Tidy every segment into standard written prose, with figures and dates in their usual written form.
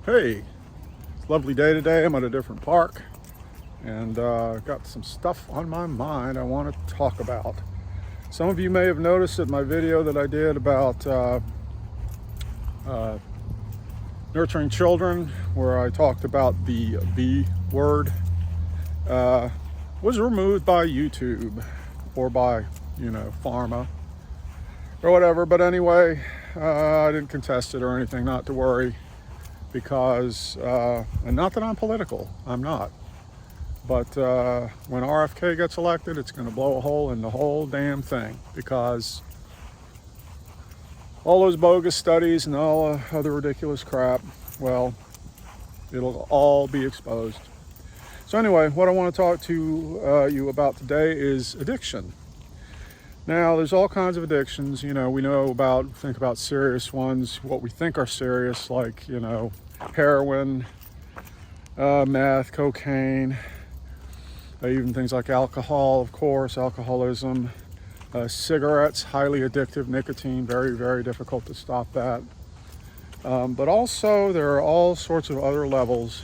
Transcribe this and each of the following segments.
Hey, it's a lovely day today. I'm at a different park and got some stuff on my mind I want to talk about. Some of you may have noticed that my video that I did about uh, nurturing children, where I talked about the B word, uh, was removed by YouTube or by, pharma or whatever. But anyway, I didn't contest it or anything, not to worry. Because, and not that I'm political, I'm not. But when RFK gets elected, it's going to blow a hole in the whole damn thing. Because all those bogus studies and all other ridiculous crap, well, it'll all be exposed. So anyway, what I want to talk to you about today is addiction. Now, there's all kinds of addictions. We think about serious ones, what we think are serious, like, heroin, meth, cocaine, even things like alcohol, of course, alcoholism, cigarettes, highly addictive, nicotine, very, very difficult to stop that. But also there are all sorts of other levels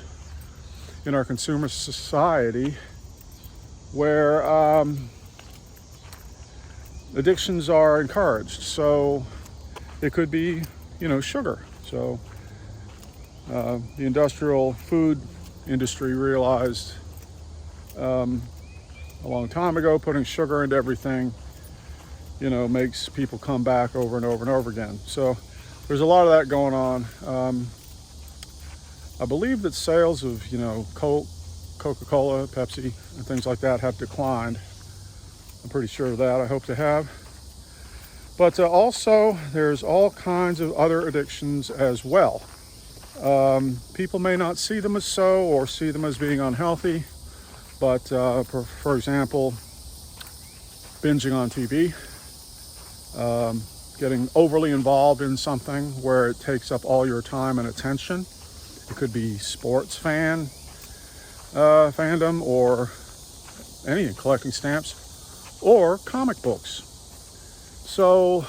in our consumer society where addictions are encouraged. So it could be, sugar. So the industrial food industry realized a long time ago putting sugar into everything, makes people come back over and over and over again. So there's a lot of that going on. I believe that sales of, Coca-Cola, Pepsi, and things like that have declined. I'm pretty sure of that. I hope to have. But also, there's all kinds of other addictions as well. People may not see them as so or see them as being unhealthy, but for example, binging on TV, getting overly involved in something where it takes up all your time and attention. It could be sports fandom, or anything, collecting stamps, or comic books. So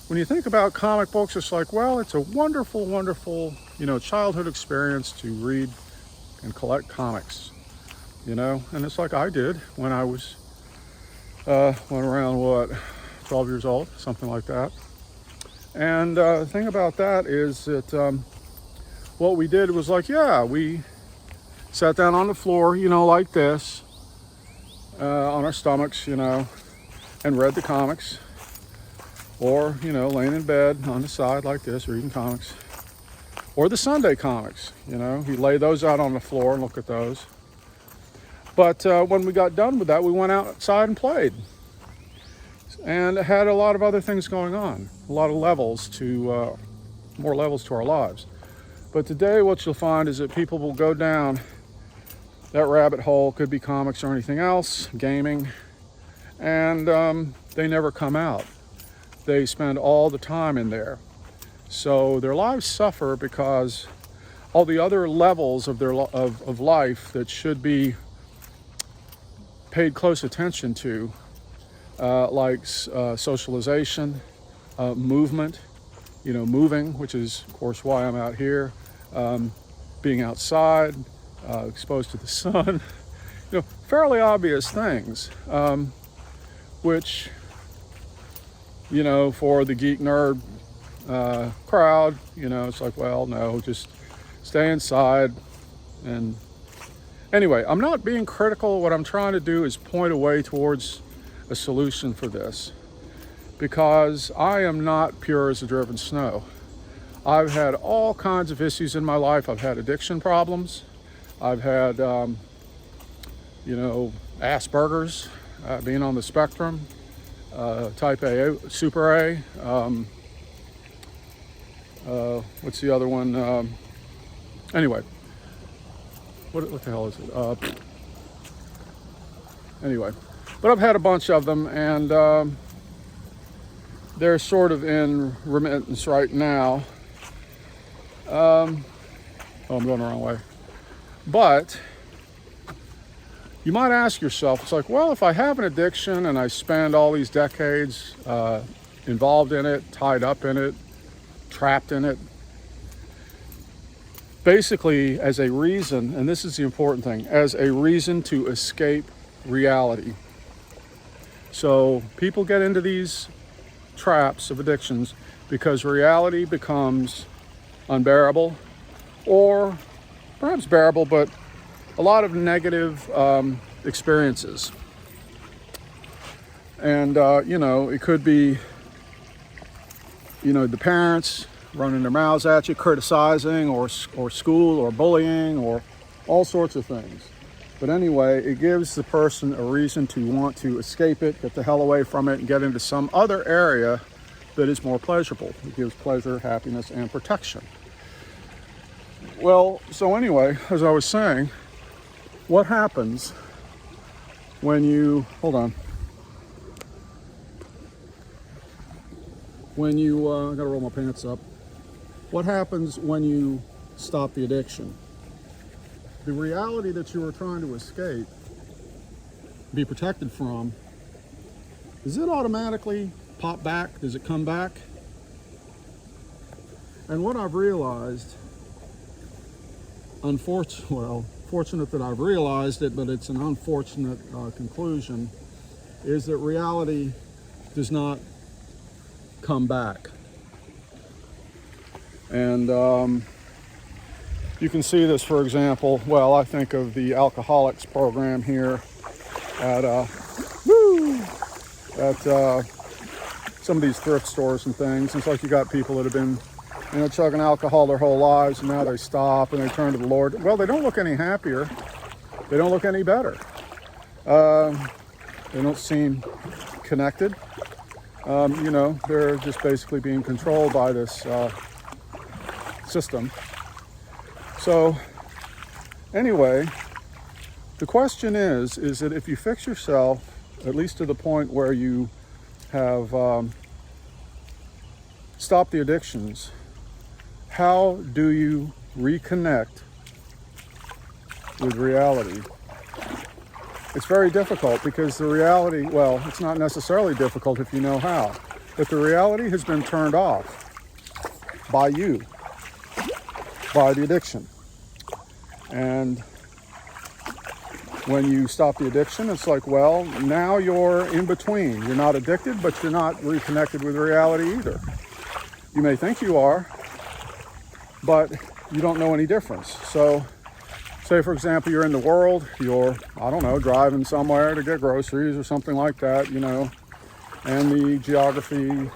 when you think about comic books, it's like, well, it's a wonderful, wonderful, childhood experience to read and collect comics, and it's like I did when I was, went around, 12 years old, something like that. And the thing about that is that what we did was like, we sat down on the floor, like this, on our stomachs, and read the comics. Or, laying in bed on the side like this, reading comics. Or the Sunday comics, you lay those out on the floor and look at those. But when we got done with that, we went outside and played. And had a lot of other things going on. A lot of more levels to our lives. But today what you'll find is that people will go down that rabbit hole, could be comics or anything else, gaming, and they never come out. They spend all the time in there. So their lives suffer because all the other levels of their of life that should be paid close attention to, like socialization, movement, moving, which is, of course, why I'm out here, being outside, exposed to the sun, fairly obvious things, which, for the geek nerd crowd, it's like, well, no, just stay inside. And anyway, I'm not being critical. What I'm trying to do is point a way towards a solution for this, because I am not pure as the driven snow. I've had all kinds of issues in my life. I've had addiction problems. I've had, Asperger's, being on the spectrum, type A, super A. What's the other one? Anyway, what the hell is it? Anyway, but I've had a bunch of them, and they're sort of in remittance right now. I'm going the wrong way. But you might ask yourself, it's like, well, if I have an addiction and I spend all these decades involved in it, tied up in it, trapped in it, basically as a reason, and this is the important thing, as a reason to escape reality. So people get into these traps of addictions because reality becomes unbearable, or perhaps bearable, but a lot of negative experiences. And, it could be, the parents running their mouths at you, criticizing, or school, or bullying, or all sorts of things. But anyway, it gives the person a reason to want to escape it, get the hell away from it, and get into some other area that is more pleasurable. It gives pleasure, happiness, and protection. Well, so anyway, as I was saying, what happens when you, hold on, when you, I gotta roll my pants up. What happens when you stop the addiction? The reality that you were trying to escape, be protected from, does it automatically pop back? Does it come back? And what I've realized, fortunate that I've realized it, but it's an unfortunate conclusion, is that reality does not come back. And you can see this, for example, I think of the alcoholics program here at some of these thrift stores and things. It's like you got people that have been, chugging alcohol their whole lives, and now they stop and they turn to the Lord. Well, they don't look any happier. They don't look any better. They don't seem connected. They're just basically being controlled by this system. So anyway, the question is that if you fix yourself, at least to the point where you have stopped the addictions, how do you reconnect with reality? It's very difficult because the reality, it's not necessarily difficult if you know how, but the reality has been turned off by you, by the addiction. And when you stop the addiction, it's like, now you're in between. You're not addicted, but you're not reconnected with reality either. You may think you are, but you don't know any difference. So, say for example, you're in the world, you're, driving somewhere to get groceries or something like that, and the geography,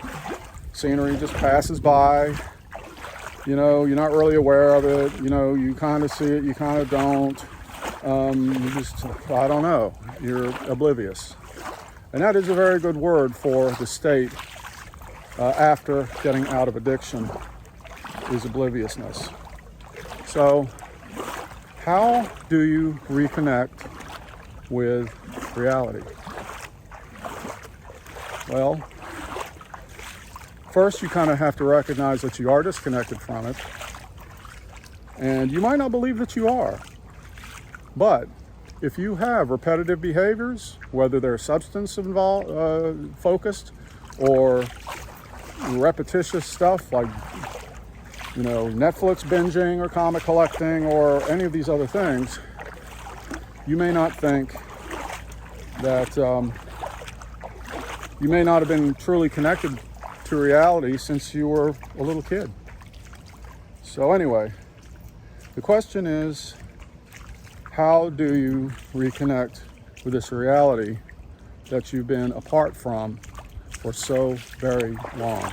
scenery just passes by. You're not really aware of it. You kind of see it, you kind of don't. You're oblivious. And that is a very good word for the state after getting out of addiction, is obliviousness. So, how do you reconnect with reality? Well, first you kind of have to recognize that you are disconnected from it. And you might not believe that you are. But if you have repetitive behaviors, whether they're substance focused or repetitious stuff like Netflix binging or comic collecting or any of these other things, you may not think that you may not have been truly connected to reality since you were a little kid. So anyway, the question is, how do you reconnect with this reality that you've been apart from for so very long?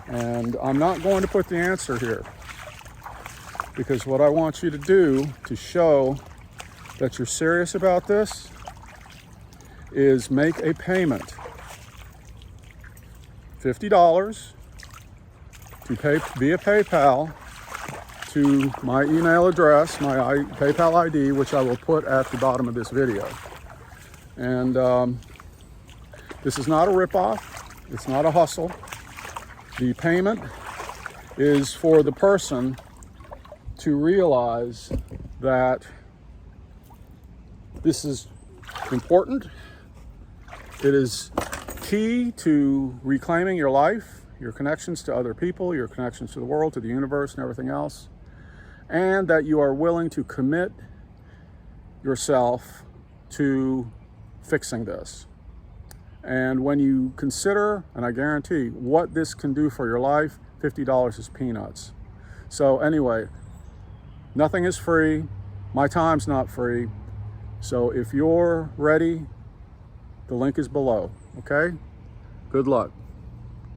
And I'm not going to put the answer here, because what I want you to do to show that you're serious about this is make a payment, $50 to pay via PayPal to my email address, my PayPal ID, which I will put at the bottom of this video. And this is not a ripoff. It's not a hustle. The payment is for the person to realize that this is important. It is key to reclaiming your life, your connections to other people, your connections to the world, to the universe, and everything else. and that you are willing to commit yourself to fixing this. And when you consider, and I guarantee, what this can do for your life, $50 is peanuts. So anyway, nothing is free. My time's not free. So if you're ready, the link is below, okay? Good luck.